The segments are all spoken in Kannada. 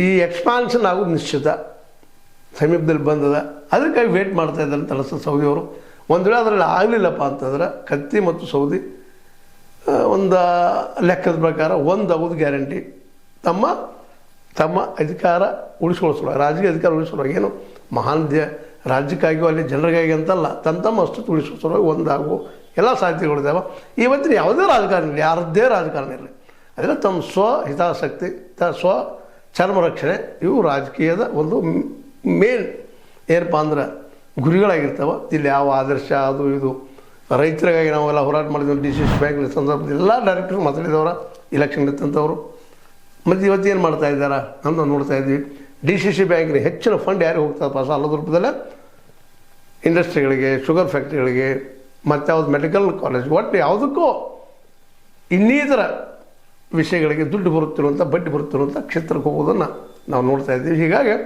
ಈ ಎಕ್ಸ್ಪಾನ್ಷನ್ ಆಗೋದು ನಿಶ್ಚಿತ ಸಮೀಪದಲ್ಲಿ ಬಂದದ. ಅದಕ್ಕಾಗಿ ವೇಟ್ ಮಾಡ್ತಾ ಇದ್ದಾರೆ ಅಂತ ಅನಿಸ್ತದೆ ಸೌದಿಯವರು. ಒಂದು ವೇಳೆ ಅದರಲ್ಲಿ ಆಗಲಿಲ್ಲಪ್ಪ ಅಂತಂದ್ರೆ ಕತ್ತಿ ಮತ್ತು ಸೌದಿ ಒಂದು ಲೆಕ್ಕದ ಪ್ರಕಾರ ಒಂದು ಆಗೋದು ಗ್ಯಾರಂಟಿ. ತಮ್ಮ ಅಧಿಕಾರ ಉಳಿಸ್ಕೊಳಿಸಲು, ರಾಜಕೀಯ ಅಧಿಕಾರ ಉಳಿಸ್ಕೊಳ್ಳೋ, ಏನು ಮಹಾನ್ ರಾಜ್ಯಕ್ಕಾಗಿಯೋ ಅಲ್ಲಿ ಜನರಿಗಾಗಿ ಅಂತಲ್ಲ, ತಮ್ಮ ಅಷ್ಟು ಉಳಿಸ್ಕೊಳ್ಳೋ ಒಂದಾಗುವ ಎಲ್ಲ ಸಾಧ್ಯತೆಗಳಿದ್ದಾವೆ. ಇವತ್ತಿನ ಯಾವುದೇ ರಾಜಕಾರಣ ಇರಲಿ, ಯಾರದ್ದೇ ರಾಜಕಾರಣ ಇರಲಿ, ಅದರ ತಮ್ಮ ಸ್ವಹಿತಾಸಕ್ತಿ, ಸ್ವ ಚರ್ಮ ರಕ್ಷಣೆ ಇವು ರಾಜಕೀಯದ ಒಂದು ಮೇನ್ ಏನಪ್ಪ ಅಂದ್ರೆ ಗುರಿಗಳಾಗಿರ್ತಾವೆ. ಇಲ್ಲಿ ಯಾವ ಆದರ್ಶ ಅದು ಇದು ರೈತರಿಗಾಗಿ ನಾವೆಲ್ಲ ಹೋರಾಟ ಮಾಡಿದ್ವಿ. DCC ಬ್ಯಾಂಕ್ ಸಂದರ್ಭದಲ್ಲಿ ಎಲ್ಲ ಡೈರೆಕ್ಟರ್ ಮಾತಾಡಿದವರ ಇಲೆಕ್ಷನ್ ಇತ್ತಂಥವ್ರು. ಮತ್ತು ಇವತ್ತು ಏನು ಮಾಡ್ತಾ ಇದ್ದಾರೆ ಅಂತ ನೋಡ್ತಾ ಇದ್ವಿ. DCC ಬ್ಯಾಂಕ್ನ ಹೆಚ್ಚಿನ ಫಂಡ್ ಯಾರಿಗೆ ಹೋಗ್ತದಪ್ಪ ಸಾಲದ ರೂಪದಲ್ಲೇ ಇಂಡಸ್ಟ್ರಿಗಳಿಗೆ, ಶುಗರ್ ಫ್ಯಾಕ್ಟ್ರಿಗಳಿಗೆ, ಮತ್ತು ಯಾವ್ದು ಮೆಡಿಕಲ್ ಕಾಲೇಜ್, ಒಟ್ಟು ಯಾವುದಕ್ಕೂ ಇನ್ನಿತರ ವಿಷಯಗಳಿಗೆ ದುಡ್ಡು ಬರುತ್ತಿರುವಂಥ, ಬಡ್ಡಿ ಬರುತ್ತಿರುವಂಥ ಕ್ಷೇತ್ರಕ್ಕೆ ಹೋಗೋದನ್ನು ನಾವು ನೋಡ್ತಾ ಇದ್ದೀವಿ. ಹೀಗಾಗಿ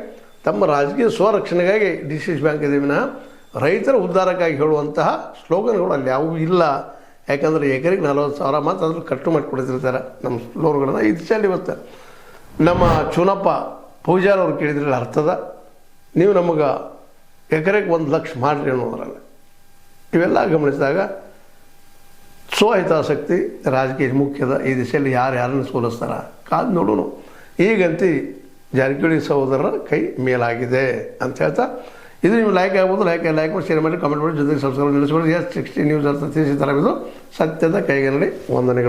ತಮ್ಮ ರಾಜಕೀಯ ಸ್ವರಕ್ಷಣೆಗಾಗಿ DCC ಬ್ಯಾಂಕ್ ಇದೆ ವಿನ ರೈತರ ಉದ್ಧಾರಕ್ಕಾಗಿ ಹೇಳುವಂತಹ ಸ್ಲೋಗನ್ಗಳು ಅಲ್ಲಿ ಯಾವುವು ಇಲ್ಲ. ಯಾಕಂದರೆ ಎಕರೆಗೆ 40,000 ಮತ್ತು ಅದ್ರ ಕಟ್ಟು ಮಾಡಿಕೊಡ್ತಿರ್ತಾರೆ ನಮ್ಮ ಲೋನ್ಗಳನ್ನು. ಈ ದಿಶೆಯಲ್ಲಿ ಇವತ್ತು ನಮ್ಮ ಚುನಪ್ಪ ಪೂಜಾರ್ ಅವ್ರು ಕೇಳಿದ್ರಲ್ಲಿ ಅರ್ಥದ, ನೀವು ನಮಗೆ ಎಕರೆಗೆ 1 ಲಕ್ಷ ಮಾಡಿರಿ ಅನ್ನೋದ್ರಲ್ಲಿ. ಇವೆಲ್ಲ ಗಮನಿಸಿದಾಗ ಸ್ವಹಿತಾಸಕ್ತಿ ರಾಜಕೀಯ ಮುಖ್ಯದ. ಈ ದಿಶೆಯಲ್ಲಿ ಯಾರನ್ನು ಸೋಲಿಸ್ತಾರ ಕಾದು ನೋಡೋಣ. ಈಗಂತೂ ಜಾರಕಿಹೊಳಿ ಸಹೋದರರ ಕೈ ಮೇಲಾಗಿದೆ ಅಂತ ಹೇಳ್ತಾ, ಇದು ನೀವು ಲೈಕ್ ಆಗ್ಬೋದು, ಲೈಕ್ ಮಾಡಿ, ಶೇರ್ ಮಾಡಿ, ಕಾಮೆಂಟ್ ಮಾಡಿ, ಜೊತೆಗೆ ಸಬ್ಸ್ಕ್ರೈಬ್ ನಿಲ್ಲಿಸ್ಕೊಳ್ಳಿ. S60 ನ್ಯೂಸ್ ಅಂತ ತಿಳಿಸಿ ಥರ ಇದು ಸತ್ಯದ ಕೈಗನ್ನಡಿ. ವಂದನೆಗಳು.